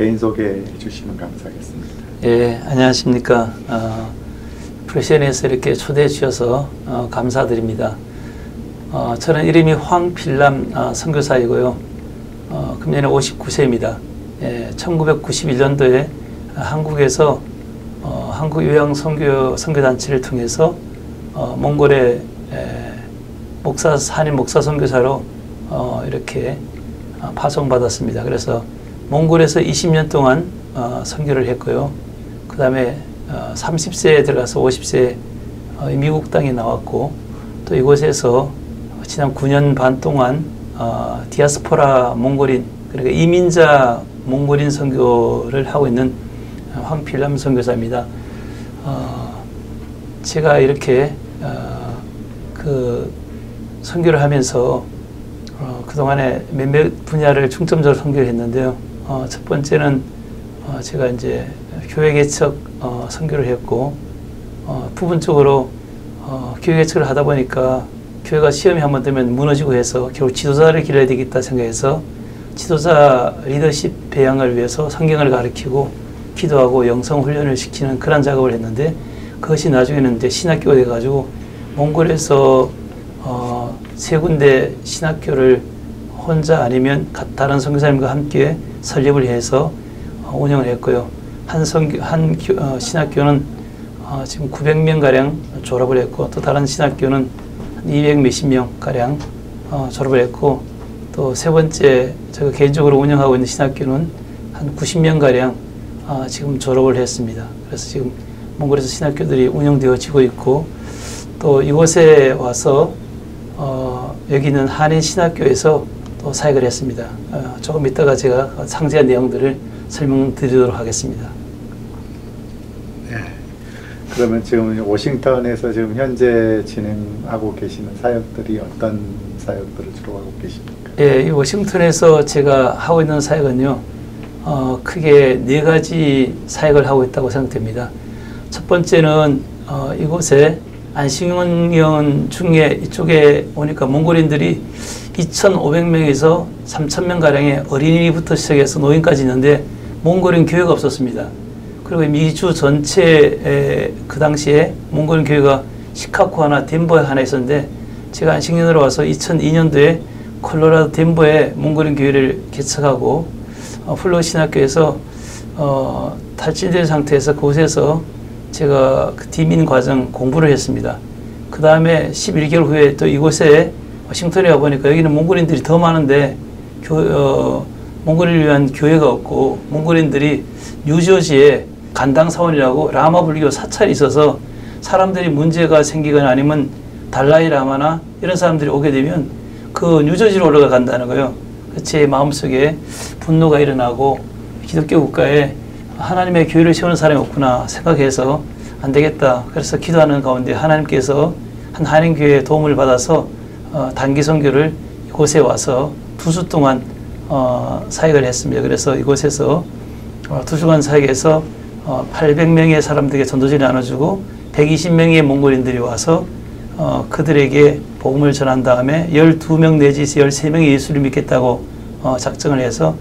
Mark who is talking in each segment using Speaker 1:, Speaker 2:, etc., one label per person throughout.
Speaker 1: 개인 소개해 주시면 감사하겠습니다.
Speaker 2: 예, 안녕하십니까. 프레시안에서 이렇게 초대해 주셔서 감사드립니다. 저는 이름이 황필남 선교사이고요. 금년에 59세입니다. 예, 1991년도에 한국에서 한국 요양 선교단체를 통해서 몽골에 한인 목사 선교사로 이렇게 파송받았습니다. 그래서 몽골에서 20년 동안 선교를 했고요. 그 다음에 30세에 들어가서 50세에 미국 땅에 나왔고, 또 이곳에서 지난 9년 반 동안 디아스포라 몽골인, 그러니까 이민자 몽골인 선교를 하고 있는 황필남 선교사입니다. 제가 이렇게 그 선교를 하면서 그동안에 몇몇 분야를 중점적으로 선교를 했는데요. 첫 번째는 제가 이제 교회 개척 선교를 했고, 부분적으로 교회 개척을 하다 보니까 교회가 시험이 한번 되면 무너지고 해서 결국 지도자를 길러야 되겠다 생각해서 지도자 리더십 배양을 위해서 성경을 가르치고 기도하고 영성 훈련을 시키는 그런 작업을 했는데, 그것이 나중에는 이제 신학교가 돼가지고 몽골에서 세 군데 신학교를 혼자 아니면 다른 선교사님과 함께 설립을 해서 운영을 했고요. 한 신학교는 지금 900명 가량 졸업을 했고, 또 다른 신학교는 200 몇십 명 가량 졸업을 했고, 또 세 번째 제가 개인적으로 운영하고 있는 신학교는 한 90명 가량 지금 졸업을 했습니다. 그래서 지금 몽골에서 신학교들이 운영되어지고 있고, 또 이곳에 와서 여기 있는 한인 신학교에서 또 사역을 했습니다. 조금 이따가 제가 상세한 내용들을 설명드리도록 하겠습니다.
Speaker 1: 네. 그러면 지금 워싱턴에서 지금 현재 진행하고 계시는 사역들이 어떤 사역들을 주로 하고 계십니까?
Speaker 2: 예, 이 워싱턴에서 제가 하고 있는 사역은요, 크게 네 가지 사역을 하고 있다고 생각됩니다. 첫 번째는 이곳에 안식년 중에 이쪽에 오니까 몽골인들이 2,500명에서 3,000명 가량의 어린이부터 시작해서 노인까지 있는데 몽골인 교회가 없었습니다. 그리고 미주 전체에 그 당시에 몽골인 교회가 시카고 하나, 덴버에 하나 있었는데, 제가 안식년으로 와서 2002년도에 콜로라도 덴버에 몽골인 교회를 개척하고 플로 신학교에서 탈진된 상태에서 그곳에서 제가 그 디민 과정 공부를 했습니다. 그 다음에 11개월 후에 또 이곳에 워싱턴에 와보니까 여기는 몽골인들이 더 많은데 몽골인을 위한 교회가 없고, 몽골인들이 뉴저지에 간당사원이라고 라마 불교 사찰이 있어서 사람들이 문제가 생기거나 아니면 달라이 라마나 이런 사람들이 오게 되면 그 뉴저지로 올라가 간다는 거예요. 제 마음속에 분노가 일어나고 기독교 국가에 하나님의 교회를 세우는 사람이 없구나 생각해서 안 되겠다. 그래서 기도하는 가운데 하나님께서 한 한인교회의 도움을 받아서 단기 선교를 이곳에 와서 2주 동안 사역을 했습니다. 그래서 이곳에서 2주간 사역에서 800명의 사람들에게 전도지를 나눠주고 120명의 몽골인들이 와서 그들에게 복음을 전한 다음에 12명 내지 13명이 예수를 믿겠다고 작정을 해서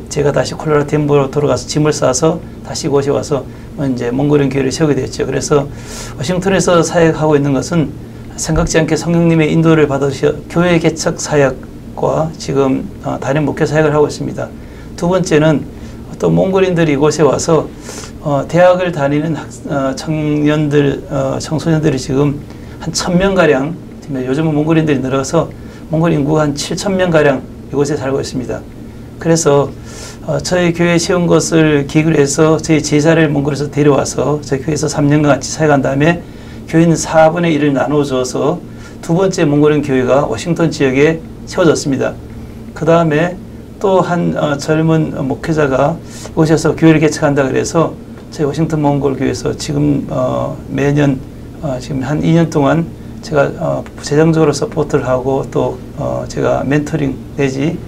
Speaker 2: 제가 다시 콜로라도 덴버로 돌아가서 짐을 싸서 다시 이곳에 와서 이제 몽골인 교회를 세우게 됐죠. 그래서 워싱턴에서 사역하고 있는 것은 생각지 않게 성령님의 인도를 받으셔 교회 개척 사역과 지금 단임 목회 사역을 하고 있습니다. 두 번째는 또 몽골인들이 이곳에 와서 대학을 다니는 청소년들이 지금 한 1,000명가량, 요즘은 몽골인들이 늘어서 몽골 인구가 한 7,000명가량 이곳에 살고 있습니다. 그래서 저희 교회에 세운 것을 계기로 해서 저희 제자를 몽골에서 데려와서 저희 교회에서 3년간 같이 사역한 다음에 교회는 4분의 1을 나눠줘서 두 번째 몽골인 교회가 워싱턴 지역에 세워졌습니다. 그 다음에 또 한 젊은 목회자가 오셔서 교회를 개척한다 그래서 저희 워싱턴 몽골 교회에서 지금 매년 지금 한 2년 동안 제가 재정적으로 서포트를 하고 또 제가 멘토링 내지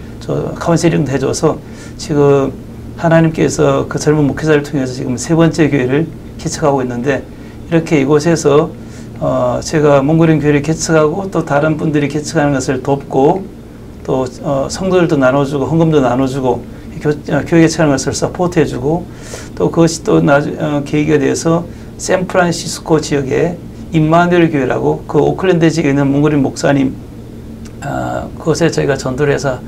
Speaker 2: 카운셀링도 해줘서 지금 하나님께서 그 젊은 목회자를 통해서 지금 세 번째 교회를 개척하고 있는데, 이렇게 이곳에서 제가 몽골인 교회를 개척하고 또 다른 분들이 개척하는 것을 돕고 또 성도들도 나눠주고 헌금도 나눠주고 교회 개척하는 것을 서포트해주고 또 그것이 또 계기가 돼서 샌프란시스코 지역에 임마누엘 교회라고 그 오클랜드 지역에 있는 몽골인 목사님 그것에 저희가 전도를 해서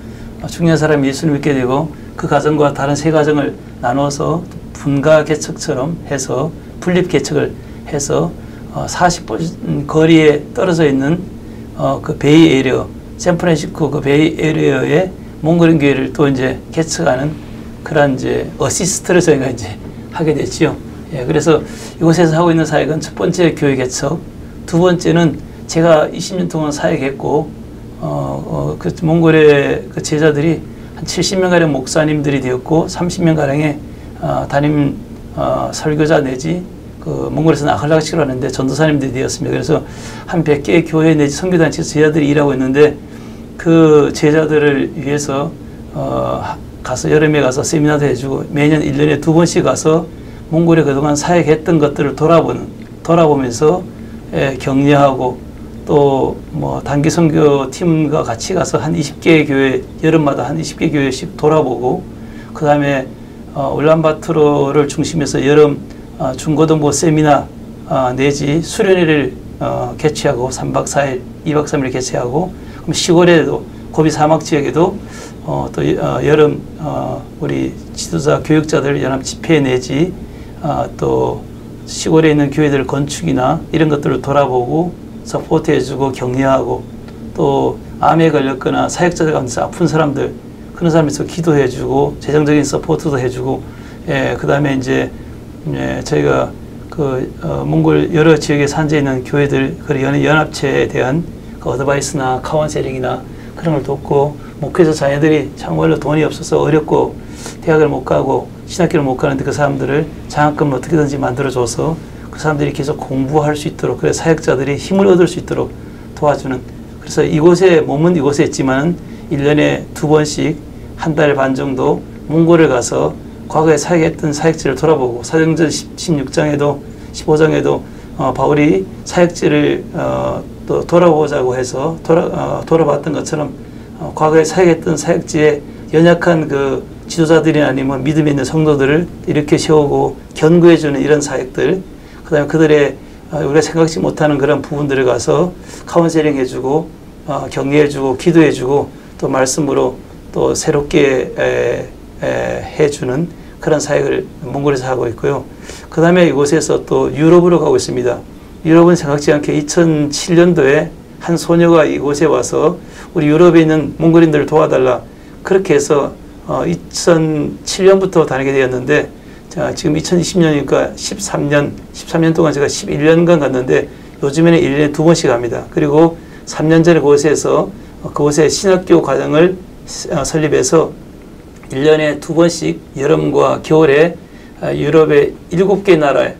Speaker 2: 중요한 사람이 예수를 믿게 되고 그 가정과 다른 세 가정을 나눠서 분가 개척처럼 해서 분립 개척을 해서 40분 거리에 떨어져 있는 그 베이 에리어 샌프란시스코 그 베이 에리어의 몽골인 교회를 또 이제 개척하는 그런 이제 어시스트를 저희가 이제 하게 됐지요. 예, 그래서 이곳에서 하고 있는 사역은 첫 번째 교회 개척, 두 번째는 제가 20년 동안 사역했고 그 몽골의 그 제자들이 한 70명 가량 목사님들이 되었고 30명 가량의 담임 설교자 내지 그 몽골에서는 아칼라치라고 하는데 전도사님들이 되었습니다. 그래서 한 100개의 교회 내지 선교단체 제자들이 일하고 있는데 그 제자들을 위해서 가서 여름에 가서 세미나도 해주고 매년 1년에 2번씩 가서 몽골에 그동안 사역했던 것들을 돌아보면서 격려하고 또 뭐 단기 선교 팀과 같이 가서 한 20개의 교회 여름마다 한 20개 교회씩 돌아보고 그 다음에 울란바토르를 중심해서 여름 중고등부 세미나 내지 수련회를 개최하고 3박 4일, 2박 3일 개최하고 그럼 시골에도 고비 사막 지역에도 또 여름 우리 지도자 교육자들 연합 집회 내지 또 시골에 있는 교회들 건축이나 이런 것들을 돌아보고 서포트해주고 격려하고 또 암에 걸렸거나 사역자들 가운데서 아픈 사람들 그런 사람에서 기도해주고 재정적인 서포트도 해주고 그 다음에 이제 저희가 그 몽골 여러 지역에 산재 있는 교회들 그 연합체에 대한 그 어드바이스나 카운셀링이나 그런 걸 돕고 목회자 자녀들이 정말로 돈이 없어서 어렵고 대학을 못 가고 신학교를 못 가는데 그 사람들을 장학금을 어떻게든지 만들어줘서 그 사람들이 계속 공부할 수 있도록 그래 사역자들이 힘을 얻을 수 있도록 도와주는 그래서 이곳에 몸은 이곳에 있지만 1년에 2번씩 한 달 반 정도 몽골을 가서 과거에 사역했던 사역지를 돌아보고 사도행전 16장에도 15장에도 바울이 사역지를 또 돌아보자고 해서 돌아봤던 것처럼 과거에 사역했던 사역지에 연약한 그 지도자들이 아니면 믿음이 있는 성도들을 이렇게 세우고 견고해주는 이런 사역들 그 다음에 그들의 우리가 생각지 못하는 그런 부분들을 가서 카운셀링 해주고 격려해주고 기도해주고 또 말씀으로 또 새롭게 해주는 그런 사역을 몽골에서 하고 있고요. 그 다음에 이곳에서 또 유럽으로 가고 있습니다. 유럽은 생각지 않게 2007년도에 한 소녀가 이곳에 와서 우리 유럽에 있는 몽골인들을 도와달라 그렇게 해서 2007년부터 다니게 되었는데 자, 지금 2020년이니까 13년 동안 제가 11년간 갔는데 요즘에는 1년에 2번씩 갑니다. 그리고 3년 전에 그곳에서 그곳에 신학교 과정을 설립해서 1년에 2번씩 여름과 겨울에 유럽의 7개 나라에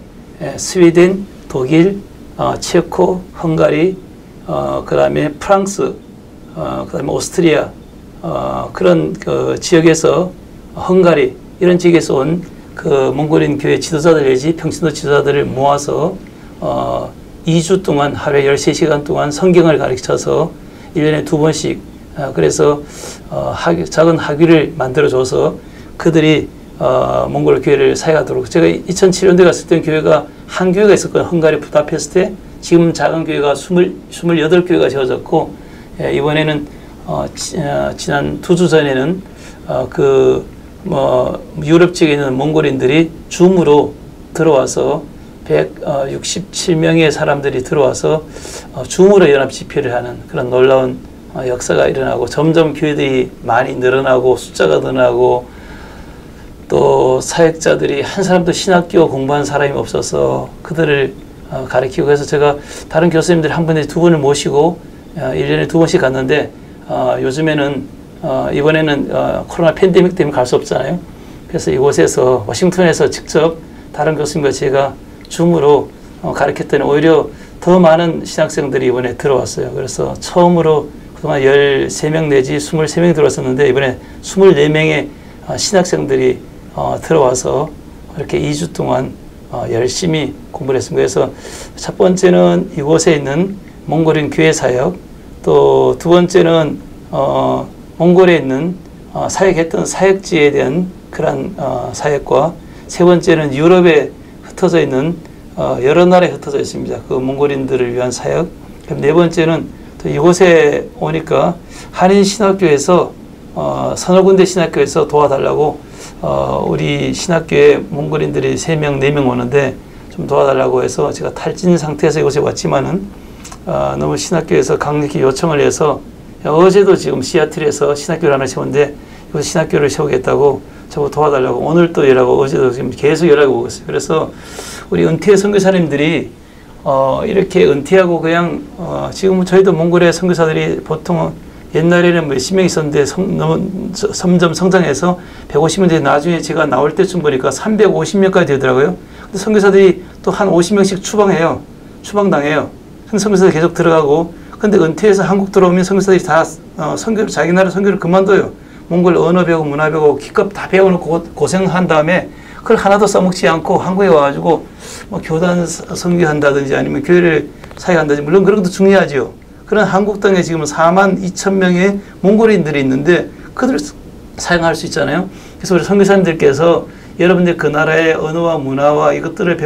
Speaker 2: 스웨덴, 독일, 체코, 헝가리, 그 다음에 프랑스, 그 다음에 오스트리아 그런 그 지역에서 헝가리 이런 지역에서 온 그 몽골인 교회 지도자들 내지 평신도 지도자들을 모아서 2주 동안 하루에 13시간 동안 성경을 가르쳐서 1년에 2번씩 그래서 작은 학위를 만들어줘서 그들이 몽골 교회를 사역하도록 제가 2007년도에 갔을 때 교회가 한 교회가 있었거든요. 헝가리 부다페스트에 지금 작은 교회가 28교회가 지어졌고 이번에는 지난 2주 전에는 유럽 지역에 있는 몽골인들이 줌으로 들어와서 167명의 사람들이 들어와서 줌으로 연합 집회를 하는 그런 놀라운 역사가 일어나고 점점 교회들이 많이 늘어나고 숫자가 늘어나고 또 사역자들이 한 사람도 신학교 공부한 사람이 없어서 그들을 가르치고 그래서 제가 다른 교수님들 한 분에 2분을 모시고 1년에 2번씩 갔는데 요즘에는 이번에는 코로나 팬데믹 때문에 갈 수 없잖아요. 그래서 이곳에서 워싱턴에서 직접 다른 교수님과 제가 줌으로 가르쳤더니 오히려 더 많은 신학생들이 이번에 들어왔어요. 그래서 처음으로 그동안 13명 내지 23명이 들어왔었는데 이번에 24명의 신학생들이 들어와서 이렇게 2주 동안 열심히 공부를 했습니다. 그래서 첫 번째는 이곳에 있는 몽골인 교회 사역 또 두 번째는 몽골에 있는 사역했던 사역지에 대한 그런 사역과 세 번째는 유럽에 흩어져 있는 여러 나라에 흩어져 있습니다. 그 몽골인들을 위한 사역. 그럼 네 번째는 또 이곳에 오니까 한인 신학교에서 서너 군데 신학교에서 도와달라고 우리 신학교에 몽골인들이 3명, 4명 오는데 좀 도와달라고 해서 제가 탈진 상태에서 이곳에 왔지만은 너무 신학교에서 강력히 요청을 해서 어제도 지금 시애틀에서 신학교를 하나 세웠는데 이곳 신학교를 세우겠다고 저거 도와달라고 오늘 또 연락하고 어제도 지금 계속 연락이 오고 있어요. 그래서 우리 은퇴 선교사님들이 이렇게 은퇴하고 그냥 지금 저희도 몽골의 선교사들이 보통 옛날에는 몇십 명 있었는데 점점 성장해서 150명 나중에 제가 나올 때쯤 보니까 350명까지 되더라고요. 근데 선교사들이 또 한 50명씩 추방당해요. 선교사들이 계속 들어가고 근데 은퇴해서 한국 들어오면 선교사들이 다 자기 나라 선교를 그만둬요. 몽골 언어 배우고 문화 배우고 기껏 다 배워놓고 고생한 다음에 그걸 하나도 써먹지 않고 한국에 와가지고 뭐 교단 선교한다든지 아니면 교회를 사역한다든지 물론 그런 것도 중요하죠. 그런 한국 땅에 지금 4만 2천 명의 몽골인들이 있는데 그들을 사용할 수 있잖아요. 그래서 우리 선교사님들께서 여러분들 그 나라의 언어와 문화와 이것들을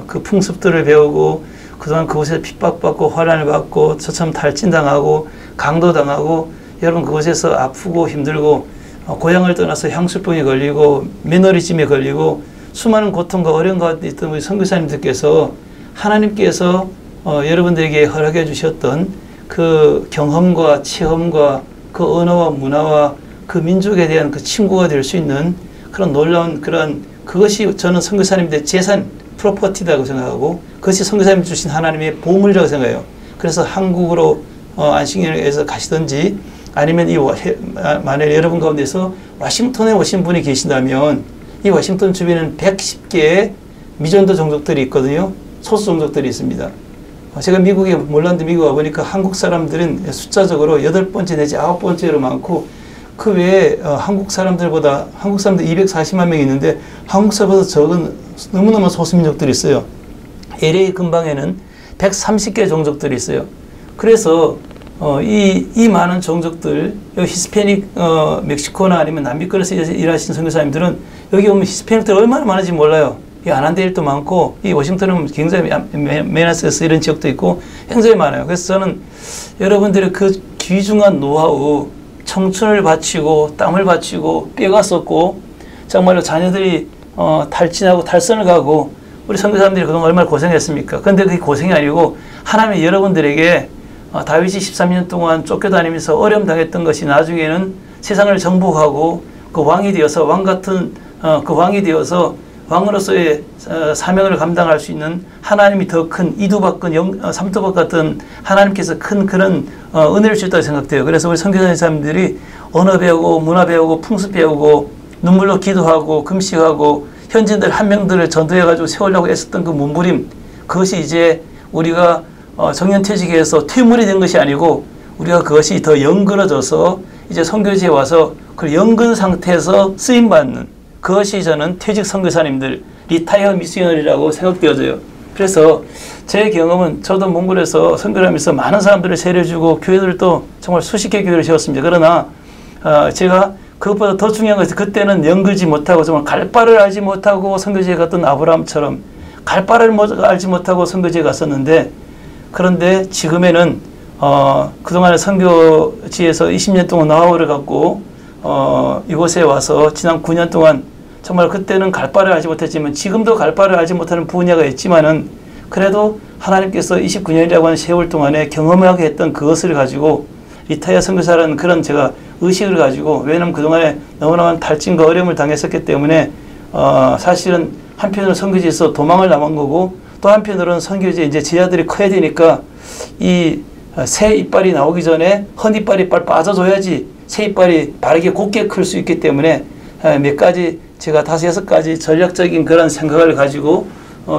Speaker 2: 그 풍습들을 배우고 그동안 그곳에서 핍박받고 환난을 받고 저처럼 탈진당하고 강도당하고 여러분 그곳에서 아프고 힘들고 고향을 떠나서 향수병에 걸리고 매너리즘에 걸리고 수많은 고통과 어려움 가운데 있던 우리 선교사님들께서 하나님께서 여러분들에게 허락해 주셨던 그 경험과 체험과 그 언어와 문화와 그 민족에 대한 그 친구가 될 수 있는 그런 놀라운 그것이 저는 선교사님들의 재산 프로퍼티라고 생각하고 그것이 선교사님 주신 하나님의 보물이라고 생각해요. 그래서 한국으로 안식년에서 가시든지 아니면 만약에 여러분 가운데서 워싱턴에 오신 분이 계신다면 이 워싱턴 주변에는 110개의 미전도 종족들이 있거든요. 소수 종족들이 있습니다. 제가 미국에 몰랐는데 미국 와보니까 한국 사람들은 숫자적으로 8번째 내지 9번째로 많고 그 외에 한국 사람들 240만 명이 있는데 한국 사람보다 적은 너무너무 소수민족들이 있어요. LA 근방에는 130개 종족들이 있어요. 그래서 이 많은 종족들, 히스패닉 멕시코나 아니면 남미권에서 일하시는 선교사님들은 여기 오면 히스패닉들 얼마나 많은지 몰라요. 이 아난데일도 많고 이 워싱턴은 굉장히 메나스에서 이런 지역도 있고 굉장히 많아요. 그래서 저는 여러분들의 그 귀중한 노하우, 청춘을 바치고 땀을 바치고 뼈가 썩고 정말로 자녀들이 탈진하고 탈선을 가고 우리 선교사님들이 그동안 얼마나 고생했습니까? 그런데 그게 고생이 아니고 하나님이 여러분들에게 다윗이 13년 동안 쫓겨다니면서 어려움 당했던 것이 나중에는 세상을 정복하고 그 왕이 되어서 왕으로서의 사명을 감당할 수 있는 하나님이 더 큰 이두박근 삼두박 같은 하나님께서 큰 그런 은혜를 주셨다고 생각돼요. 그래서 우리 선교사님들이 언어 배우고 문화 배우고 풍습 배우고 눈물로 기도하고 금식하고 현지인들 한 명들을 전도해가지고 세우려고 애썼던 그 몸부림 그것이 이제 우리가 정년퇴직해서 퇴물이 된 것이 아니고 우리가 그것이 더 연근어져서 이제 선교지에 와서 그 연근 상태에서 쓰임받는 그것이 저는 퇴직 선교사님들 리타이어 미시너리라고 생각되어져요. 그래서 제 경험은 저도 몽골에서 선교를 하면서 많은 사람들을 세례주고 교회들도 정말 수십 개 교회를 세웠습니다. 그러나 제가 그것보다 더 중요한 것은 그때는 연결지 못하고 정말 갈 바를 알지 못하고 선교지에 갔던 아브라함처럼 갈 바를 알지 못하고 선교지에 갔었는데 그런데 지금에는 그동안에 선교지에서 20년 동안 노하우를 갖고 이곳에 와서 지난 9년 동안 정말 그때는 갈 바를 알지 못했지만 지금도 갈 바를 알지 못하는 분야가 있지만은 그래도 하나님께서 29년이라고 하는 세월 동안에 경험하게 했던 그것을 가지고 리타이어 선교사라는 그런 제가 의식을 가지고 왜냐하면 그동안에 너무나 탈진과 어려움을 당했었기 때문에 사실은 한편으로는 선교지에서 도망을 나간 거고 또 한편으로는 선교지에 이제 제자들이 커야 되니까 이 새 이빨이 나오기 전에 헌 이빨이 빨리 빠져줘야지 새 이빨이 바르게 곱게 클 수 있기 때문에 몇 가지 제가 5-6가지 전략적인 그런 생각을 가지고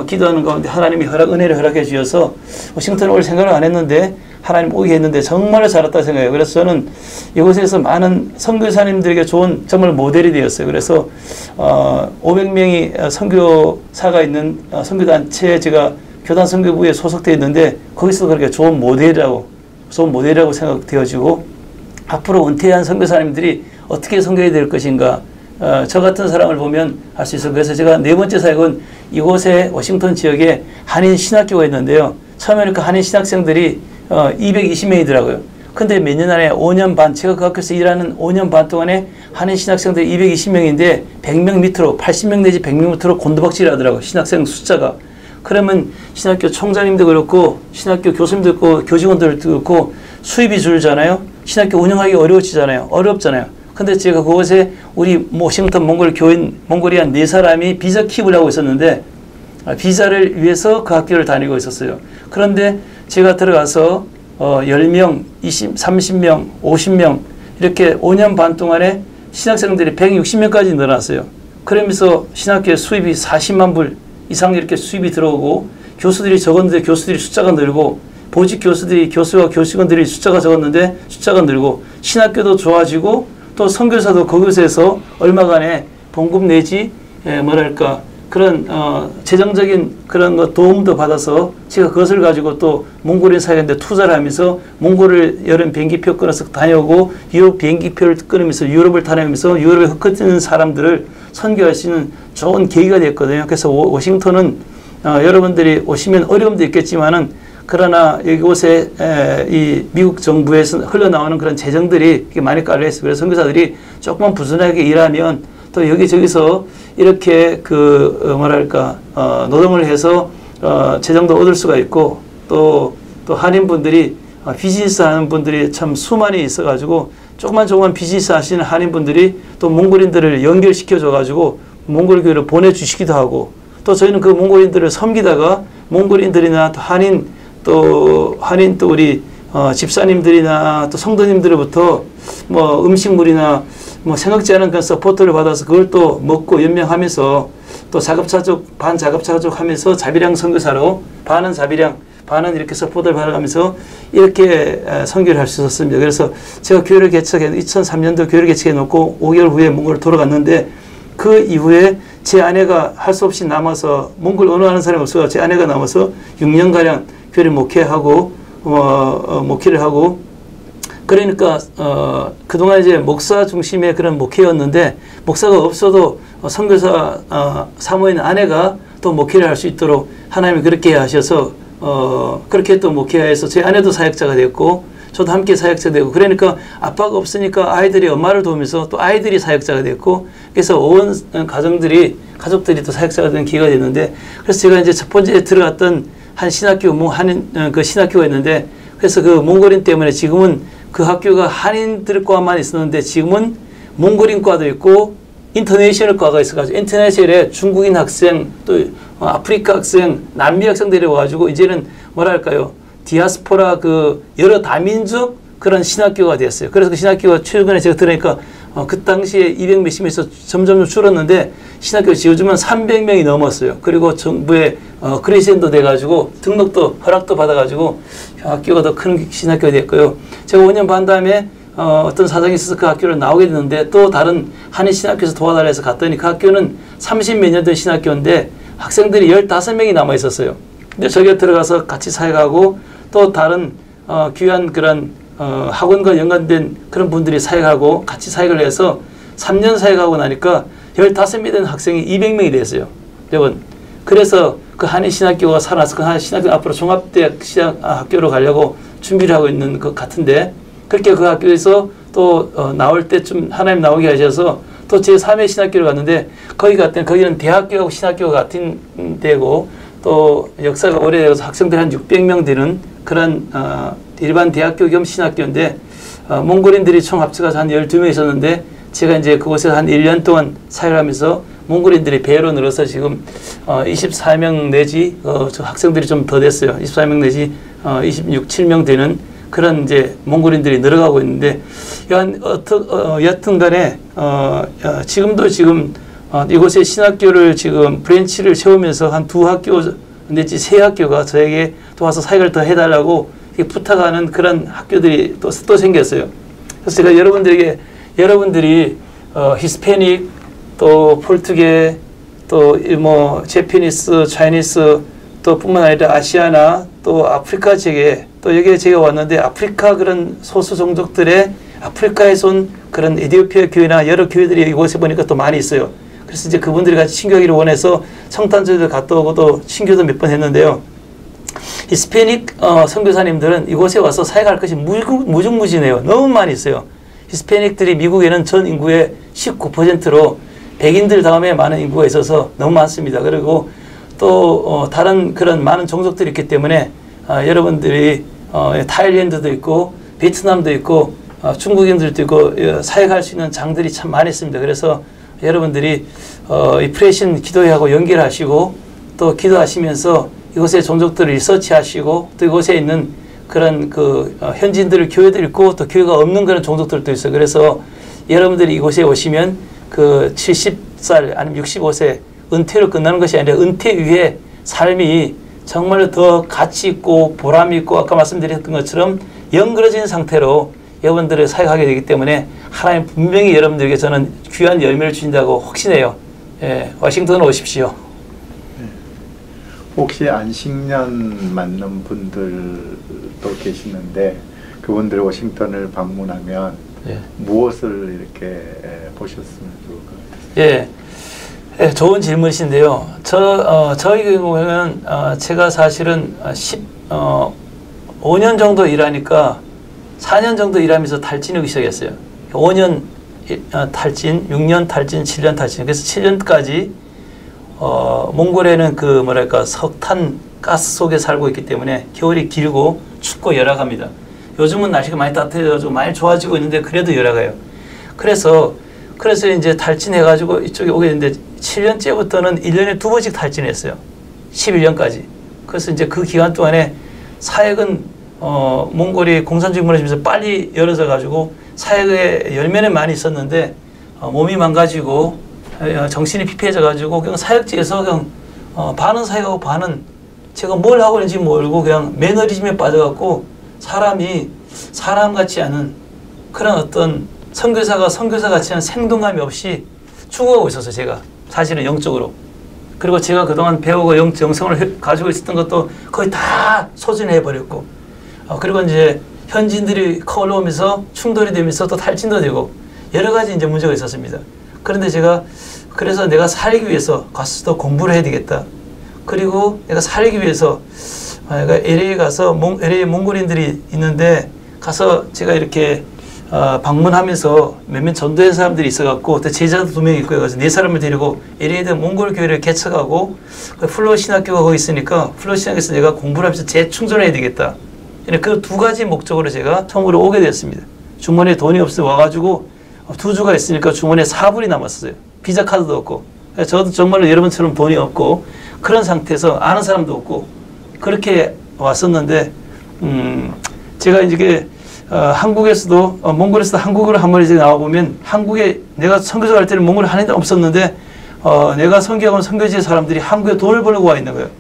Speaker 2: 기도하는 가운데 하나님이 은혜를 허락해 주셔서 워싱턴에 올 생각을 안 했는데 하나님 오게 했는데 정말 잘했다 생각해요. 그래서 저는 이곳에서 많은 선교사님들에게 좋은 정말 모델이 되었어요. 그래서 500명이 선교사가 있는 선교단체에 제가 교단 선교부에 소속되어 있는데 거기서 그렇게 좋은 모델이라고 생각되어지고 앞으로 은퇴한 선교사님들이 어떻게 섬겨야 될 것인가. 저 같은 사람을 보면 알 수 있어요. 그래서 제가 네 번째 사역은 이곳에 워싱턴 지역에 한인 신학교가 있는데요. 처음에는 그 한인 신학생들이 220명이더라고요. 근데 몇 년 안에 5년 반, 제가 그 학교에서 일하는 5년 반 동안에 한인 신학생들이 220명인데 100명 밑으로 80명 내지 100명 밑으로 곤두박질을 하더라고요. 신학생 숫자가. 그러면 신학교 총장님도 그렇고 신학교 교수님도 그렇고 교직원들도 그렇고 수입이 줄잖아요. 신학교 운영하기 어려워지잖아요. 어렵잖아요. 근데 제가 그곳에 우리 워싱턴 몽골 교인, 몽골이 한 4사람이 비자 킵을 하고 있었는데 비자를 위해서 그 학교를 다니고 있었어요. 그런데 제가 들어가서 10명, 20, 30명, 50명 이렇게 5년 반 동안에 신학생들이 160명까지 늘어났어요. 그러면서 신학교에 수입이 40만 불 이상 이렇게 수입이 들어오고 교수들이 적었는데 교수들이 숫자가 늘고 보직 교수들이 교수와 교직원들이 숫자가 적었는데 숫자가 늘고 신학교도 좋아지고 또 선교사도 거기서 얼마간의 봉급 내지 뭐랄까 그런 재정적인 그런 거 도움도 받아서 제가 그것을 가지고 또 몽골인 사회인데 투자를 하면서 몽골을 여름 비행기표 끊어서 다녀오고 유럽 비행기표를 끊으면서 유럽을 다니면서 유럽에 흩어지는 사람들을 선교할 수 있는 좋은 계기가 됐거든요. 그래서 워싱턴은 여러분들이 오시면 어려움도 있겠지만은 그러나 이곳에 이 미국 정부에서 흘러나오는 그런 재정들이 많이 깔려있어요. 그래서 선교사들이 조금만 부지런하게 일하면 또 여기저기서 이렇게 뭐랄까 노동을 해서 재정도 얻을 수가 있고 또 한인분들이 비즈니스 하는 분들이 참 수많이 있어가지고 조그만 비즈니스 하시는 한인분들이 또 몽골인들을 연결시켜줘가지고 몽골 교회를 보내주시기도 하고 또 저희는 그 몽골인들을 섬기다가 몽골인들이나 또 한인 또 우리 집사님들이나 또 성도님들로부터 뭐 음식물이나 뭐 생각지 않은 그런 서포트를 받아서 그걸 또 먹고 연명하면서 또 자급자족 반자급자족 하면서 자비량 선교사로 반은 자비량 반은 이렇게 서포트를 받아가면서 이렇게 선교를 할 수 있었습니다. 그래서 제가 교회를 개척해 2003년도 교회를 개척해 놓고 5개월 후에 몽골을 돌아갔는데 그 이후에 제 아내가 할 수 없이 남아서 몽골 언어하는 사람이 없어서 제 아내가 남아서 6년가량 교회를 목회하고 목회를 하고 그러니까 그동안 이제 목사 중심의 그런 목회였는데 목사가 없어도 선교사 사모인 아내가 또 목회를 할 수 있도록 하나님이 그렇게 하셔서 그렇게 또 목회해서 제 아내도 사역자가 됐고 저도 함께 사역자 되고 그러니까 아빠가 없으니까 아이들이 엄마를 도우면서 또 아이들이 사역자가 됐고 그래서 온 가족들이 또 사역자가 된 기회가 됐는데 그래서 제가 이제 첫 번째 들어갔던 한 신학교 그 신학교가 있는데 그래서 그 몽골인 때문에 지금은 그 학교가 한인들과만 있었는데 지금은 몽골인과도 있고 인터내셔널 과가 있어가지고 인터내셔널에 중국인 학생 또 아프리카 학생 남미 학생들이 와가지고 이제는 뭐랄까요 디아스포라 그 여러 다민족 그런 신학교가 됐어요. 그래서 그 신학교가 최근에 제가 들으니까 그 당시에 200몇십 명에서 점점 줄었는데 신학교 지어주면 300명이 넘었어요. 그리고 정부에 크리스천도 돼가지고 등록도 허락도 받아가지고 학교가 더 큰 신학교가 됐고요. 제가 5년 반 다음에 어떤 사정이 있어서 그 학교를 나오게 됐는데 또 다른 한인 신학교에서 도와달라서 갔더니 그 학교는 30몇 년 된 신학교인데 학생들이 15명이 남아 있었어요. 근데 저기 들어가서 같이 사역하고 또 다른 귀한 그런 학원과 연관된 그런 분들이 사역하고 같이 사역을 해서 3년 사역하고 나니까 15명이 된 학생이 200명이 됐어요. 여러분. 그래서 그 한인 신학교가 살아서 그 한인 신학교 앞으로 종합대학 학교로 가려고 준비를 하고 있는 것 같은데 그렇게 그 학교에서 또 나올 때쯤 하나님 나오게 하셔서 또 제3회 신학교를 갔는데 거기 갔더니 거기는 대학교하고 신학교가 같은 데고 또 역사가 오래돼서 학생들 한 600명 되는 그런 일반 대학교 겸 신학교인데 몽골인들이 총 합쳐서 한 12명 있었는데 제가 이제 그곳에서 한 1년 동안 사역을 하면서 몽골인들이 배로 늘어서 지금 24명 내지 저 학생들이 좀 더 됐어요. 24명 내지 26, 7명 되는 그런 이제 몽골인들이 늘어가고 있는데 여튼 간에 지금도 이곳에 신학교를 지금 브랜치를 세우면서 한 2학교 내지 3학교가 저에게 또 와서 사역을 더 해달라고 부탁하는 그런 학교들이 또 생겼어요. 그래서 제가 여러분들이 히스패닉 또 포르투게 또 뭐 제피니스, 차이니스 또 뿐만 아니라 아시아나 또 아프리카 지역에 또 여기에 제가 왔는데 아프리카 그런 소수 종족들의 아프리카에서 온 그런 에티오피아 교회나 여러 교회들이 이곳에 보니까 또 많이 있어요. 그래서 이제 그분들이 같이 친교하기를 원해서 성탄절도 갔다 오고 또 친교도 몇 번 했는데요. 히스패닉 선교사님들은 이곳에 와서 사역할 것이 무궁무진해요. 너무 많이 있어요. 히스패닉들이 미국에는 전 인구의 19%로 백인들 다음에 많은 인구가 있어서 너무 많습니다. 그리고 또 다른 그런 많은 종족들이 있기 때문에 여러분들이 타일랜드도 있고 베트남도 있고 중국인들도 있고 사역할 수 있는 장들이 참 많이 있습니다. 그래서 여러분들이 이 프레신 기도회하고 연결하시고 또 기도하시면서 이곳의 종족들을 리서치하시고 또 이곳에 있는 그런 그 현지인들 교회도 있고 또 교회가 없는 그런 종족들도 있어요. 그래서 여러분들이 이곳에 오시면 그 70살 아니면 65세 은퇴로 끝나는 것이 아니라 은퇴 이후에 삶이 정말 더 가치 있고 보람 있고 아까 말씀드렸던 것처럼 연그러진 상태로 여러분들을 사역하게 되기 때문에 하나님 분명히 여러분들에게 저는 귀한 열매를 주신다고 확신해요. 예, 워싱턴 오십시오.
Speaker 1: 혹시 안식년 맞는 분들도 계시는데 그분들이 워싱턴을 방문하면
Speaker 2: 예.
Speaker 1: 무엇을 이렇게 보셨으면 좋을 것 같아요?
Speaker 2: 예. 예, 좋은 질문이신데요. 저희 경우에는 제가 사실은 5년 정도 일하니까 4년 정도 일하면서 탈진이 오기 시작했어요. 5년 탈진, 6년 탈진, 7년 탈진. 그래서 7년까지 몽골에는 그 뭐랄까 석탄 가스 속에 살고 있기 때문에 겨울이 길고 춥고 열악합니다. 요즘은 날씨가 많이 따뜻해져가지고 많이 좋아지고 있는데 그래도 열악해요. 그래서 이제 탈진해가지고 이쪽에 오게 됐는데 7년째부터는 1년에 2번씩 탈진했어요. 11년까지. 그래서 이제 그 기간 동안에 사역은 몽골이 공산주의 무너지면서 빨리 열어져 가지고 사역에 열매는 많이 있었는데 몸이 망가지고 정신이 피폐해져 가지고 그냥 사역지에서 그냥 반은 사역하고 반은 제가 뭘 하고 있는지 모르고 그냥 매너리즘에 빠져갖고 사람이 사람 같지 않은 그런 어떤 선교사 같지 않은 생동감이 없이 죽어가고 있었어요. 제가 사실은 영적으로. 그리고 제가 그동안 배우고 영성을 가지고 있었던 것도 거의 다 소진해버렸고 그리고 이제 현지인들이 올라오면서 충돌이 되면서 또 탈진도 되고 여러 가지 이제 문제가 있었습니다. 그런데 그래서 내가 살기 위해서 가서 또 공부를 해야 되겠다. 그리고 내가 살기 위해서 내가 LA에 가서 LA 몽골인들이 있는데 가서 제가 이렇게 방문하면서 몇몇 전도한 사람들이 있어갖고 또 제자도 2명 있고 해서 4사람을 데리고 LA에 몽골 교회를 개척하고 플로우 신학교가 거기 있으니까 플로우 신학교에서 내가 공부를 하면서 재충전해야 되겠다. 그 2가지 목적으로 제가 처음으로 오게 됐습니다. 주머니에 돈이 없어 와가지고 2주가 있으니까 주머니에 4불이 남았어요. 비자 카드도 없고 저도 정말로 여러분처럼 돈이 없고 그런 상태에서 아는 사람도 없고 그렇게 왔었는데 제가 이제 한국에서도 몽골에서도 한국으로 한번 이제 나와보면 한국에 내가 선교사 갈 때는 몽골에 한 해도 없었는데 내가 선교하고 선교지의 사람들이 한국에 돈을 벌고 와 있는 거예요.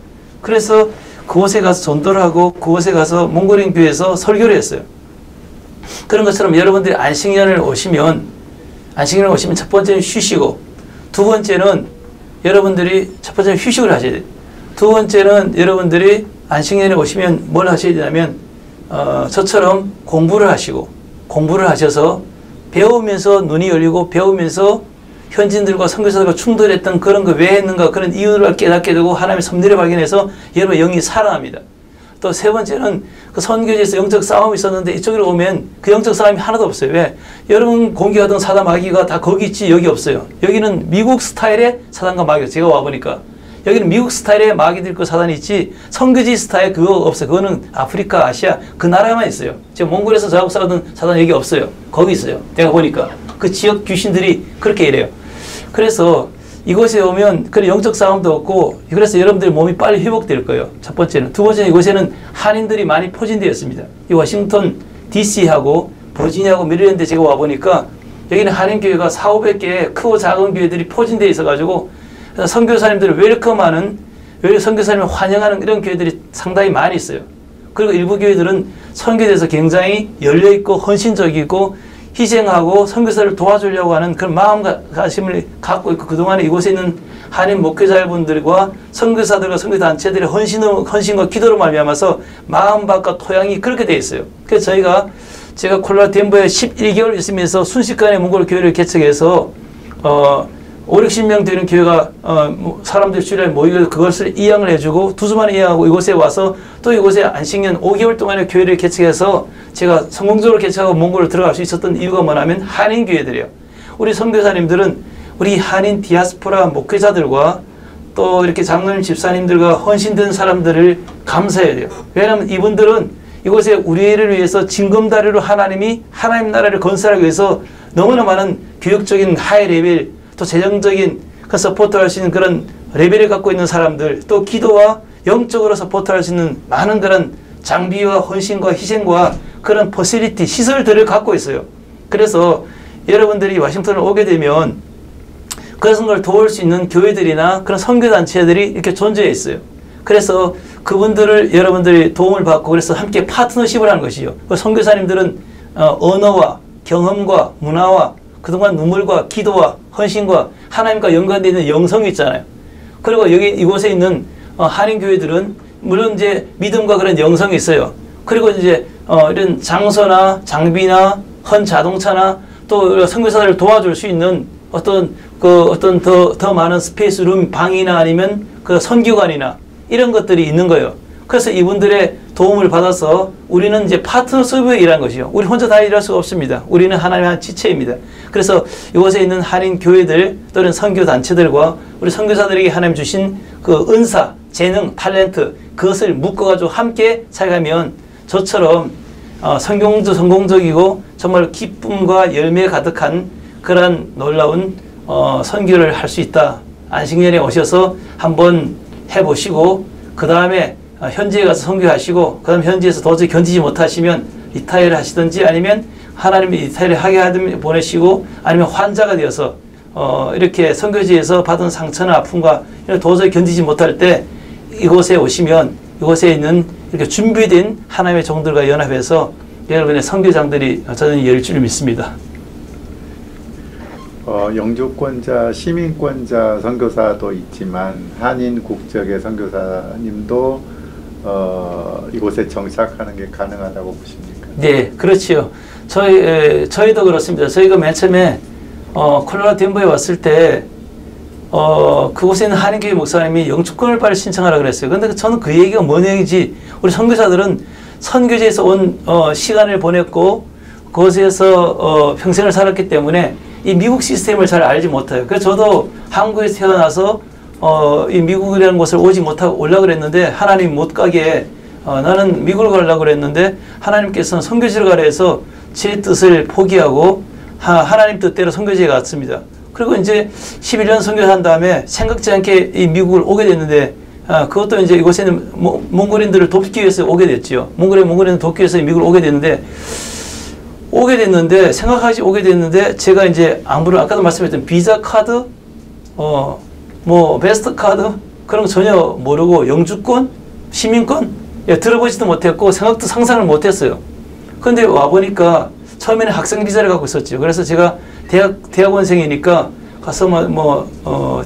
Speaker 2: 그래서 그곳에 가서 전도를 하고 그곳에 가서 몽골인 교회에서 설교를 했어요. 그런 것처럼 여러분들이 안식년을 오시면 첫 번째는 쉬시고 두 번째는 여러분들이 첫 번째는 휴식을 하셔야 돼요. 두 번째는 여러분들이 안식년에 오시면 뭘 하셔야 되냐면 저처럼 공부를 하셔서 배우면서 눈이 열리고 배우면서 현지인들과 선교사들과 충돌했던 그런 거 왜 했는가 그런 이유를 깨닫게 되고 하나님의 섭리를 발견해서 여러분의 영이 살아납니다. 또 세 번째는 그 선교지에서 영적 싸움이 있었는데 이쪽으로 오면 그 영적 싸움이 하나도 없어요. 왜? 여러분 공격하던 사단 마귀가 다 거기 있지 여기 없어요. 여기는 미국 스타일의 사단과 마귀가 제가 와보니까 여기는 미국 스타일의 마귀들 그 사단이 있지 선교지 스타일 그거 없어요. 그거는 아프리카, 아시아 그 나라에만 있어요. 지금 몽골에서 저하고 싸우던 사단 여기 없어요. 거기 있어요. 내가 보니까 그 지역 귀신들이 그렇게 이래요. 그래서 이곳에 오면 그런 영적 싸움도 없고 그래서 여러분들의 몸이 빨리 회복될 거예요. 첫 번째는. 두 번째는 이곳에는 한인들이 많이 포진되어 있습니다. 이 워싱턴 DC하고 버지니아하고 메리랜드 제가 와보니까 여기는 한인교회가 400-500개의 크고 작은 교회들이 포진되어 있어가지고 선교사님들을 웰컴하는 선교사님을 환영하는 이런 교회들이 상당히 많이 있어요. 그리고 일부 교회들은 선교에 대해서 굉장히 열려있고 헌신적이고 희생하고 선교사를 도와주려고 하는 그런 마음가짐을 갖고 있고 그동안에 이곳에 있는 한인 목회자분들과 선교사들과 선교단체들의 헌신과 기도로 말미암아서 마음밭과 토양이 그렇게 되어 있어요. 그래서 저희가 제가 콜로라도 덴버에 11개월 있으면서 순식간에 몽골 교회를 개척해서 5, 60명 되는 교회가 사람들 주일에 모이고 그것을 이양을 해주고 2주만에 이양하고 이곳에 와서 또 이곳에 안식년 5개월 동안의 교회를 개척해서 제가 성공적으로 개척하고 몽골로 들어갈 수 있었던 이유가 뭐냐면 한인 교회들이에요. 우리 선교사님들은 우리 한인 디아스포라 목회자들과 또 이렇게 장로님 집사님들과 헌신된 사람들을 감사해야 돼요. 왜냐하면 이분들은 이곳에 우리를 위해서 징검다리로 하나님이 하나님 나라를 건설하기 위해서 너무나 많은 교육적인 하이 레벨 또 재정적인 그 서포트할 수 있는 그런 레벨을 갖고 있는 사람들 또 기도와 영적으로 서포트할 수 있는 많은 그런 장비와 헌신과 희생과 그런 퍼실리티 시설들을 갖고 있어요. 그래서 여러분들이 워싱턴을 오게 되면 그런 걸 도울 수 있는 교회들이나 그런 선교단체들이 이렇게 존재해 있어요. 그래서 그분들을 여러분들이 도움을 받고 그래서 함께 파트너십을 하는 것이요. 선교사님들은 언어와 경험과 문화와 그동안 눈물과 기도와 헌신과 하나님과 연관되어 있는 영성이 있잖아요. 그리고 여기 이곳에 있는 한인 교회들은 물론 이제 믿음과 그런 영성이 있어요. 그리고 이제 이런 장소나 장비나 헌 자동차나 또 선교사를 도와줄 수 있는 어떤 더 많은 스페이스 룸 방이나 아니면 그 선교관이나 이런 것들이 있는 거예요. 그래서 이분들의 도움을 받아서 우리는 이제 파트너십에 일하는 것이요. 우리 혼자 다 일할 수가 없습니다. 우리는 하나님의 한 지체입니다. 그래서 이곳에 있는 한인 교회들 또는 선교 단체들과 우리 선교사들에게 하나님 주신 그 은사, 재능, 탤런트 그것을 묶어가지고 함께 살가면 저처럼 성공도 성공적이고 정말 기쁨과 열매 가득한 그런 놀라운 선교를 할 수 있다. 안식년에 오셔서 한번 해보시고 그 다음에 현지에 가서 선교하시고 그 다음 현지에서 도저히 견디지 못하시면 리타이어를 하시든지 아니면 하나님이 리타이어를 하게 하든 보내시고 아니면 환자가 되어서 이렇게 선교지에서 받은 상처나 아픔과 도저히 견디지 못할 때 이곳에 오시면 이곳에 있는 이렇게 준비된 하나님의 종들과 연합해서 여러분의 선교장들이 저는 열 줄 믿습니다.
Speaker 1: 영주권자, 시민권자 선교사도 있지만 한인 국적의 선교사님도 이곳에 정착하는 게 가능하다고 보십니까?
Speaker 2: 네, 그렇지요. 저희도 그렇습니다. 저희가 맨 처음에 콜로라도 덴버에 왔을 때 그곳에 있는 한인교회 목사님이 영주권을 빨리 신청하라 그랬어요. 근데 저는 그 얘기가 뭔 얘기지? 우리 선교사들은 선교지에서 온 시간을 보냈고 그곳에서 평생을 살았기 때문에 이 미국 시스템을 잘 알지 못해요. 그래서 저도 한국에서 태어나서 이 미국이라는 곳을 오지 못하고 오려고 그랬는데 하나님 못 가게 나는 미국을 가려고 그랬는데 하나님께서는 선교지를 가라 해서 제 뜻을 포기하고 하나님 뜻대로 선교지에 갔습니다. 그리고 이제 11년 선교한 다음에 생각지 않게 이 미국을 오게 됐는데 그것도 이제 이곳에 있는 몽골인들을 돕기 위해서 오게 됐죠. 몽골인을 돕기 위해서 미국을 오게 됐는데 생각하지 오게 됐는데 제가 이제 아무런 아까도 말씀했던 비자 카드 베스트 카드 그런 거 전혀 모르고 영주권 시민권 들어보지도 못했고 생각도 상상을 못했어요. 근데 와보니까 처음에는 학생 비자를 갖고 있었죠. 그래서 제가 대학원생이니까 가서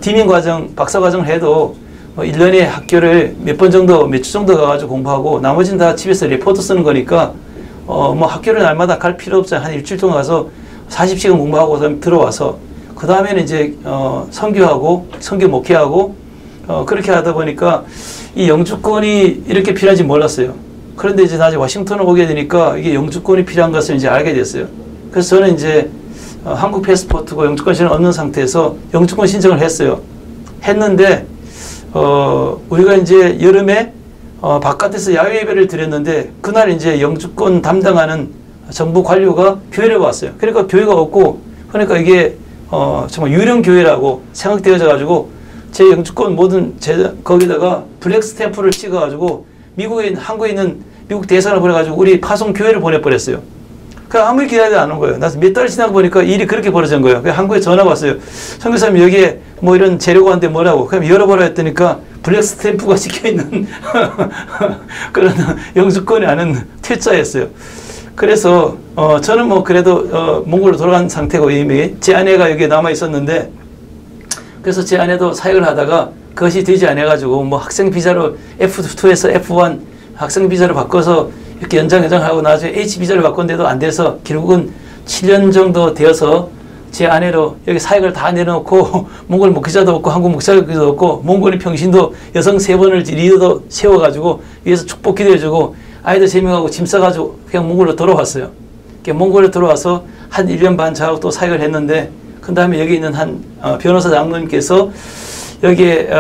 Speaker 2: 디민 과정 박사 과정을 해도 1년에 학교를 몇 주 정도 가가지고 공부하고 나머지는 다 집에서 레포트 쓰는 거니까 학교를 날마다 갈 필요 없어요. 한 일주일 동안 가서 40시간 공부하고 그다음에 들어와서 그 다음에는 이제 선교 목회하고 그렇게 하다 보니까 이 영주권이 이렇게 필요한지 몰랐어요. 그런데 이제 나중에 워싱턴을 오게 되니까 이게 영주권이 필요한 것을 이제 알게 됐어요. 그래서 저는 이제 한국 패스포트고 영주권 신청을 얻는 상태에서 영주권 신청을 했어요. 했는데 우리가 이제 여름에 바깥에서 야외 예배를 드렸는데 그날 이제 영주권 담당하는 정부 관료가 교회를 왔어요. 그러니까 교회가 없고 그러니까 이게 정말 유령 교회라고 생각되어져 가지고 제 영주권 모든 거기다가 블랙 스탬프를 찍어 가지고 한국에 있는 미국 대사를 보내가지고 우리 파송 교회를 보내버렸어요. 그러니까 아무리 기다리도 안 온 거예요. 나서 몇 달 지나고 보니까 일이 그렇게 벌어진 거예요. 그래서 한국에 전화가 왔어요. 선교사님 여기에 이런 재료가 왔는데 뭐라고. 그럼 열어보라 했더니까 블랙 스탬프가 찍혀있는 그런 영주권이 아는 퇴짜였어요. 그래서 저는 그래도 몽골로 돌아간 상태고 이미 제 아내가 여기에 남아 있었는데 그래서 제 아내도 사역을 하다가 그것이 되지 않아가지고 학생 비자로 F2에서 F1 학생 비자로 바꿔서 이렇게 연장하고 나중에 H비자를 바꿨는데도 안 돼서 결국은 7년 정도 되어서 제 아내로 여기 사역을 다 내려놓고 몽골 목회자도 없고 한국 목사도 없고 몽골인 평신도 여성 3번을 리더도 세워가지고 위에서 축복 기도해주고 아이들 3명하고 짐 싸가지고 그냥 몽골로 돌아왔어요. 몽골로 들어와서 한 1년 반 저하고 또 사역을 했는데 그 다음에 여기 있는 한 변호사 장로님께서 여기에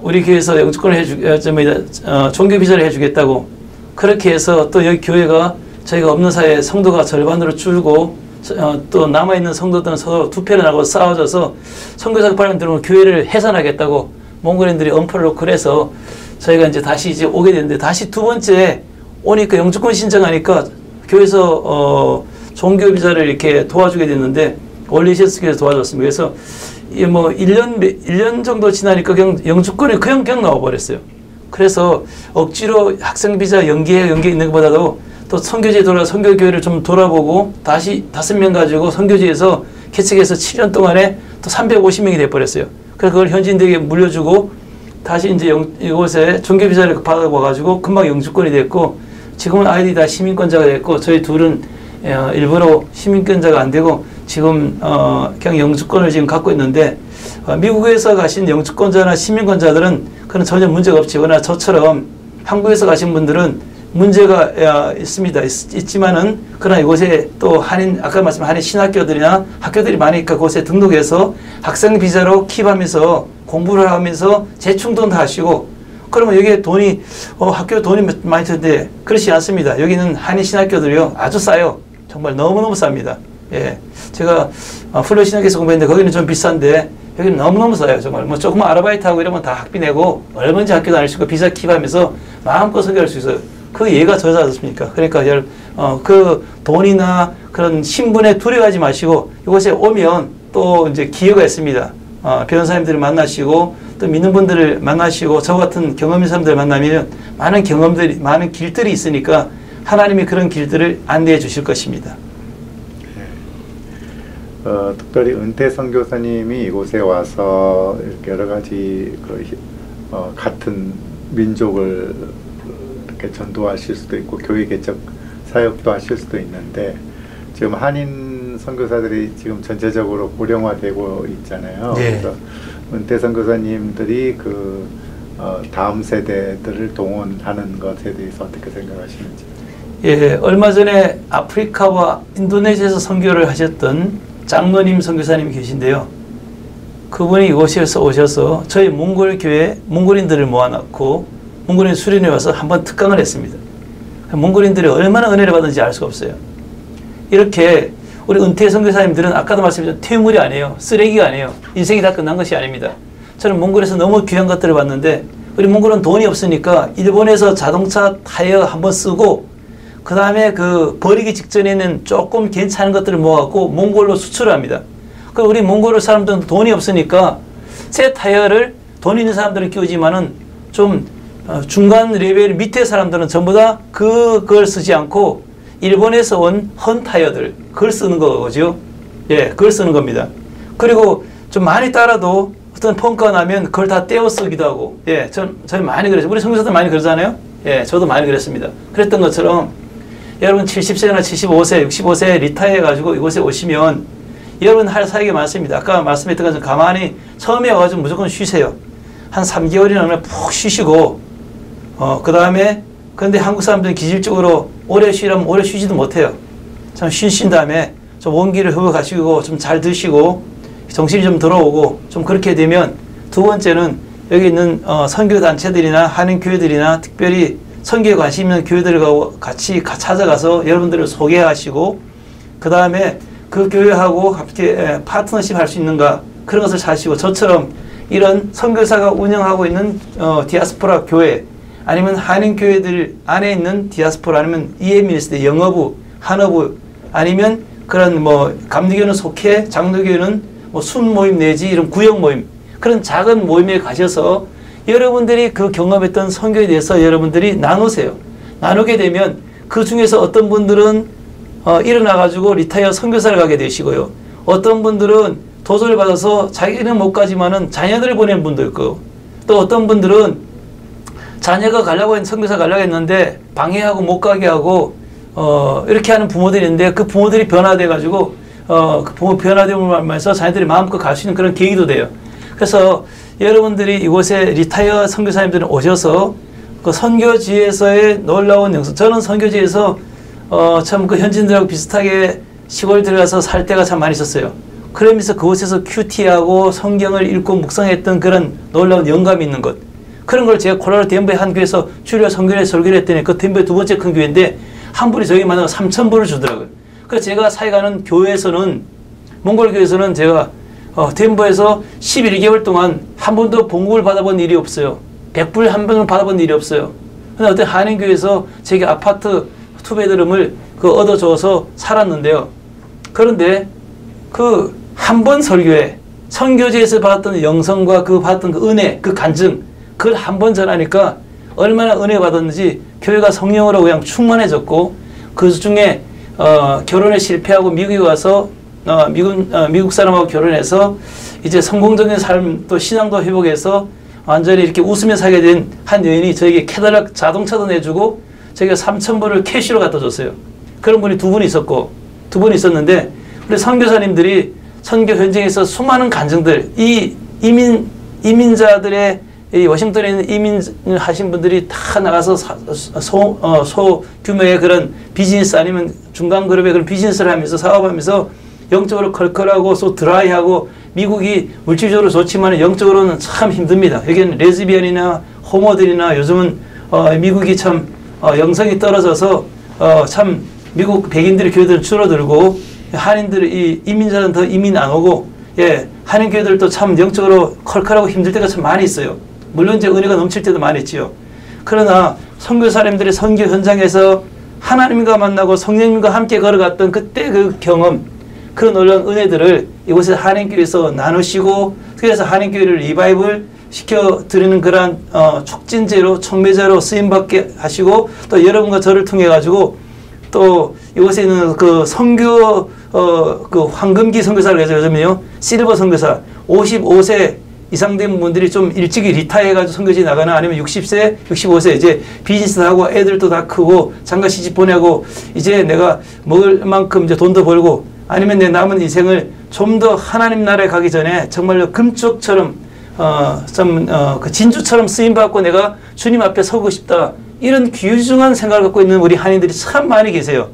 Speaker 2: 우리 교회에서 영주권을 종교 비자를 해주겠다고 그렇게 해서 또 여기 교회가 저희가 없는 사이에 성도가 절반으로 줄고 또 남아있는 성도들은 서로 두 편을 하고 싸워져서 선교사가 발령 들어오면 교회를 해산하겠다고 몽골인들이 엄포를 놓고 그래서 저희가 이제 다시 이제 오게 됐는데 다시 두 번째 오니까 영주권 신청하니까 교회에서 종교 비자를 이렇게 도와주게 됐는데 올리시스교에서 도와줬습니다. 그래서 뭐 1년 정도 지나니까 그냥 영주권이 그냥 나와버렸어요. 그래서 억지로 학생 비자 연기에 있는 것보다도 또 선교지에 선교교회를 좀 돌아보고 다시 5명 가지고 선교지에서 개척해서 7년 동안에 또 350명이 돼버렸어요. 그래서 그걸 현지인들에게 물려주고 다시 이제 이곳에 종교 비자를 받아봐가지고 금방 영주권이 됐고 지금은 아이들이 다 시민권자가 됐고 저희 둘은 일부러 시민권자가 안 되고 지금 그냥 영주권을 지금 갖고 있는데 미국에서 가신 영주권자나 시민권자들은 그런 전혀 문제가 없지. 그러나 저처럼 한국에서 가신 분들은 문제가 있습니다. 있지만은 그러나 이곳에 또 아까 말씀한 한인 신학교들이나 학교들이 많으니까 그곳에 등록해서 학생 비자로 킵하면서 공부를 하면서 재충전 다 하시고 그러면 여기에 돈이 학교 돈이 많이 드는데 그렇지 않습니다. 여기는 한인 신학교들이요 아주 싸요. 정말 너무너무 쌉니다. 예, 제가 플러 신학에서 공부했는데 거기는 좀 비싼데 여기는 너무너무 싸요. 정말 뭐 조금만 아르바이트하고 이러면 다 학비 내고 얼마든지 학교 다닐 수 있고 비자 킵하면서 마음껏 선교할 수 있어요. 그 예가 저지 않습니까? 그러니까 그 돈이나 그런 신분에 두려워하지 마시고 이곳에 오면 또 이제 기회가 있습니다. 변호사님들을 만나시고 또 믿는 분들을 만나시고 저 같은 경험 있는 사람들을 만나면 많은 경험들이 많은 길들이 있으니까 하나님이 그런 길들을 안내해 주실 것입니다.
Speaker 1: 특별히 은퇴 선교사님이 이곳에 와서 이렇게 여러 가지 같은 민족을 이렇게 전도하실 수도 있고 교회 개척 사역도 하실 수도 있는데 지금 한인 선교사들이 지금 전체적으로 고령화되고 있잖아요.
Speaker 2: 네.
Speaker 1: 그래서 은퇴 선교사님들이 다음 세대들을 동원하는 것에 대해서 어떻게 생각하시는지?
Speaker 2: 예, 얼마 전에 아프리카와 인도네시아에서 선교를 하셨던 장로님 선교사님이 계신데요. 그분이 이곳에서 오셔서 저희 몽골 교회 몽골인들을 모아놓고 몽골인 수련회 와서 한번 특강을 했습니다. 몽골인들이 얼마나 은혜를 받은지 알 수가 없어요. 이렇게 우리 은퇴 선교사님들은 아까도 말씀드렸지만 퇴물이 아니에요. 쓰레기가 아니에요. 인생이 다 끝난 것이 아닙니다. 저는 몽골에서 너무 귀한 것들을 봤는데 우리 몽골은 돈이 없으니까 일본에서 자동차 타이어 한번 쓰고 그 다음에 버리기 직전에는 조금 괜찮은 것들을 모아갖고 몽골로 수출을 합니다. 그 우리 몽골 사람들은 돈이 없으니까 새 타이어를 돈 있는 사람들은 끼우지만은 좀 중간 레벨 밑에 사람들은 전부 다 그걸 쓰지 않고 일본에서 온 헌 타이어들 그걸 쓰는 거죠. 예, 그걸 쓰는 겁니다. 그리고 좀 많이 따라도 어떤 펑크가 나면 그걸 다 떼어 쓰기도 하고 예, 저는 많이 그랬어요. 우리 선교사들 많이 그러잖아요. 예, 저도 많이 그랬습니다. 그랬던 것처럼 여러분 70세나 75세, 65세 리타이어 해가지고 이곳에 오시면 여러분 할 사역이 많습니다. 아까 말씀했던 것처럼 가만히 처음에 와가지고 무조건 쉬세요. 한 3개월이나 푹 쉬시고 그 다음에 근데 한국 사람들은 기질적으로 오래 쉬려면 오래 쉬지도 못해요. 참 쉰 다음에 좀 온기를 회복하시고 좀 잘 드시고 정신이 좀 들어오고 좀 그렇게 되면 두 번째는 여기 있는 선교단체들이나 한인 교회들이나 특별히 선교에 관심 있는 교회들과 같이 찾아가서 여러분들을 소개하시고 그 다음에 그 교회하고 함께 파트너십 할 수 있는가 그런 것을 찾으시고 저처럼 이런 선교사가 운영하고 있는 디아스포라 교회 아니면 한인 교회들 안에 있는 디아스포라 아니면 EM미니스트 영어부, 한어부 아니면 그런 감리교는 속해 장로교는 순 모임 내지 이런 구역 모임 그런 작은 모임에 가셔서 여러분들이 그 경험했던 선교에 대해서 여러분들이 나누세요. 나누게 되면 그 중에서 어떤 분들은 일어나가지고 리타이어 선교사를 가게 되시고요. 어떤 분들은 도전을 받아서 자기는 못 가지만은 자녀들을 보내는 분도 있고 또 어떤 분들은 자녀가 가려고 했는데 선교사 가려고 했는데 방해하고 못 가게 하고 이렇게 하는 부모들이 있는데 그 부모들이 변화돼가지고 그 부모 변화됨을 말면서 자녀들이 마음껏 갈 수 있는 그런 계기도 돼요. 그래서 여러분들이 이곳에 리타이어 선교사님들은 오셔서 그 선교지에서의 놀라운 영성, 저는 선교지에서 참 그 현지인들하고 비슷하게 시골 들어가서 살 때가 참 많이 있었어요. 그러면서 그곳에서 큐티하고 성경을 읽고 묵상했던 그런 놀라운 영감이 있는 것. 그런 걸 제가 콜로라도 덴버의 한 교회에서 주일날 설교를 했더니 그 덴버의 두 번째 큰 교회인데 한 분이 저에게 만나서 3,000불을 주더라고요. 그래서 제가 사역하는 교회에서는, 몽골 교회에서는 제가 덴버에서 11개월 동안 한 번도 봉급을 받아본 일이 없어요. 100불 한 번을 받아본 일이 없어요. 근데 어떤 한인교회에서 제게 아파트 투베드룸을 얻어줘서 살았는데요. 그런데 그 한 번 설교에 선교지에서 받았던 영성과 그 받았던 그 은혜, 그 간증, 그걸 한 번 전하니까 얼마나 은혜 받았는지 교회가 성령으로 그냥 충만해졌고 그 중에 결혼에 실패하고 미국에 와서 미국 사람하고 결혼해서 이제 성공적인 삶 또 신앙도 회복해서 완전히 이렇게 웃으며 살게 된 한 여인이 저에게 캐딜락 자동차도 내주고 저희가 3,000불을 캐시로 갖다 줬어요. 그런 분이 두 분 있었는데 우리 선교사님들이 선교 현장에서 수많은 간증들, 이 이민자들의 이 워싱턴에 있는 이민하신 분들이 다 나가서 소규모의 그런 비즈니스 아니면 중간 그룹의 그런 비즈니스를 하면서 사업하면서 영적으로 컬컬하고 또 드라이하고 미국이 물질적으로 좋지만 영적으로는 참 힘듭니다. 여기는 레즈비언이나 호모들이나 요즘은 미국이 참 영성이 떨어져서 참 미국 백인들의 교회들은 줄어들고 한인들이 이민자는 더 이민 안 오고 한인 교회들도 참 영적으로 컬컬하고 힘들 때가 참 많이 있어요. 물론 이제 은혜가 넘칠 때도 많이 있지요. 그러나 선교사님들이 선교 현장에서 하나님과 만나고 성령님과 함께 걸어갔던 그때 그 경험, 그 놀라운 은혜들을 이곳에 한인교회에서 나누시고 그래서 한인교회를 리바이벌 시켜드리는 그러한 촉진제로 촉매자로 쓰임받게 하시고 또 여러분과 저를 통해 가지고 또 이곳에 있는 그 선교 그 황금기 선교사를 해서 요즘에요 실버 선교사 55세 이상 된 분들이 좀 일찍이 리타이어 해가지고 선교지 나가나 아니면 60세, 65세 이제 비즈니스 하고 애들도 다 크고 장가 시집 보내고 이제 내가 먹을 만큼 이제 돈도 벌고 아니면 내 남은 인생을 좀 더 하나님 나라에 가기 전에 정말로 금쪽처럼 그 진주처럼 쓰임받고 내가 주님 앞에 서고 싶다. 이런 귀중한 생각을 갖고 있는 우리 한인들이 참 많이 계세요.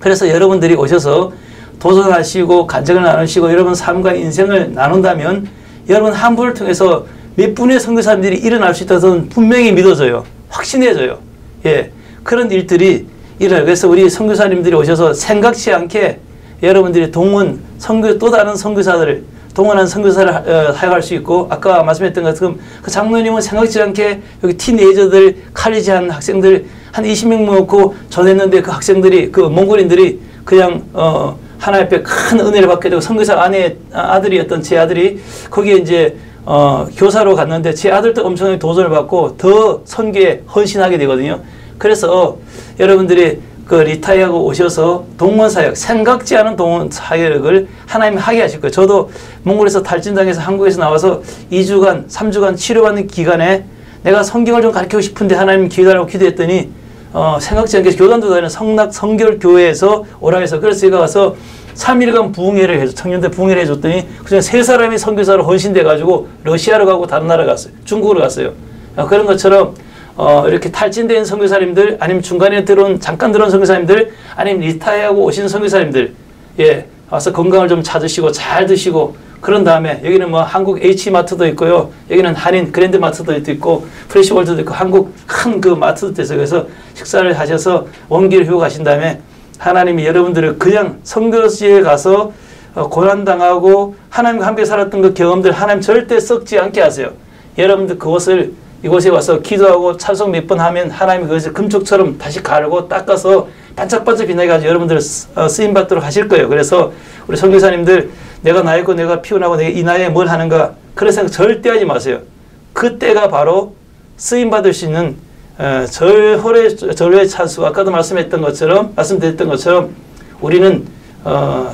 Speaker 2: 그래서 여러분들이 오셔서 도전하시고 간증을 나누시고 여러분 삶과 인생을 나눈다면 여러분 한 분을 통해서 몇 분의 선교사님들이 일어날 수 있다는 분명히 믿어져요. 확신해져요. 예, 그런 일들이 일어나요. 그래서 우리 선교사님들이 오셔서 생각지 않게 여러분들이 또 다른 선교사들을 동원한 선교사를 사용할 수 있고 아까 말씀했던 것처럼 그 장로님은 생각지 않게 여기 티네이저들 칼리지 한 학생들 한 20명 모았고 전했는데 그 학생들이 그 몽골인들이 그냥 하나님 앞에 큰 은혜를 받게 되고 선교사 아들이었던 제 아들이 거기에 이제 교사로 갔는데 제 아들도 엄청나게 도전을 받고 더 선교에 헌신하게 되거든요. 그래서 여러분들이 그 리타이어하고 오셔서 동원 사역, 생각지 않은 동원 사역을 하나님이 하게 하실 거예요. 저도 몽골에서 탈진당해서 한국에서 나와서 2주간, 3주간 치료받는 기간에 내가 성경을 좀 가르치고 싶은데 하나님 기도하라고 기도했더니 생각지 않게 교단도 다니는 성결교회에서 오라 해서 그래서 제가 가서 3일간 부흥회를 해줘 청년들 부흥회를 해줬더니 그중에 3사람이 선교사로 헌신돼가지고 러시아로 가고 다른 나라 갔어요. 중국으로 갔어요. 그런 것처럼 이렇게 탈진된 선교사님들 아니면 중간에 잠깐 들어온 선교사님들 아니면 리타이어하고 오신 선교사님들 와서 건강을 좀 찾으시고 잘 드시고 그런 다음에 여기는 뭐 한국 H마트도 있고요. 여기는 한인 그랜드마트도 있고 프레시월드도 있고 한국 큰 그 마트도 있어요. 그래서 식사를 하셔서 원기를 회복하신 다음에 하나님이 여러분들을 그냥 선교지에 가서 고난당하고 하나님과 함께 살았던 그 경험들 하나님 절대 썩지 않게 하세요. 여러분들 이곳에 와서 기도하고 찬송 몇 번 하면 하나님이 그것을 금쪽처럼 다시 갈고 닦아서 반짝반짝 빛나게 가지고 여러분들을 쓰임받도록 하실 거예요. 그래서 우리 선교사님들 내가 나이고 내가 피곤하고 내가 이 나이에 뭘 하는가 그런 생각 절대 하지 마세요. 그때가 바로 쓰임받을 수 있는 절호의 찬수가 아까도 말씀드렸던 것처럼 우리는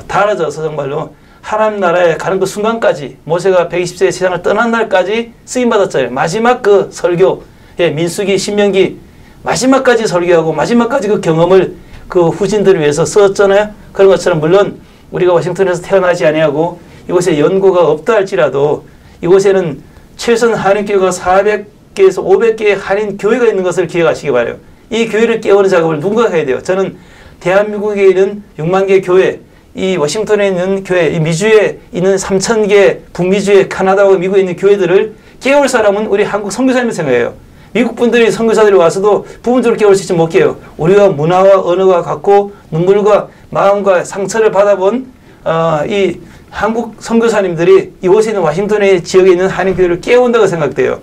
Speaker 2: 달아져서 정말로 하나님 나라에 가는 그 순간까지 모세가 120세의 세상을 떠난 날까지 쓰임받았잖아요. 마지막 그 설교 민수기 신명기 마지막까지 설교하고 마지막까지 그 경험을 그 후진들을 위해서 썼잖아요. 그런 것처럼 물론 우리가 워싱턴에서 태어나지 아니하고 이곳에 연고가 없다 할지라도 이곳에는 최소한 한인교회가 400개에서 500개의 한인교회가 있는 것을 기억하시기 바라요. 이 교회를 깨우는 작업을 누군가 해야 돼요. 저는 대한민국에 있는 6만 개 교회, 이 워싱턴에 있는 교회, 이 미주에 있는 3,000개, 북미주에 카나다와 미국에 있는 교회들을 깨울 사람은 우리 한국 선교사님을 생각해요. 미국 분들이 선교사들이 와서도 부분적으로 깨울 수 있지 못 깨요. 우리가 문화와 언어가 같고 눈물과 마음과 상처를 받아본 이 한국 선교사님들이 이곳에 있는 워싱턴의 지역에 있는 한인교회를 깨운다고 생각돼요.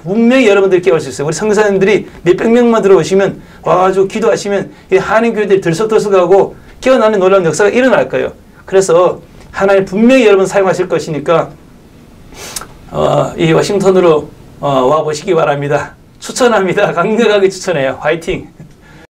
Speaker 2: 분명히 여러분들이 깨울 수 있어요. 우리 선교사님들이 몇백 명만 들어오시면 와가지고 기도하시면 이 한인교회들이 들썩들썩하고 깨어나는 놀라운 역사가 일어날 거예요. 그래서 하나님 분명히 여러분 사용하실 것이니까 이 워싱턴으로 와보시기 바랍니다. 추천합니다. 강력하게 추천해요. 화이팅!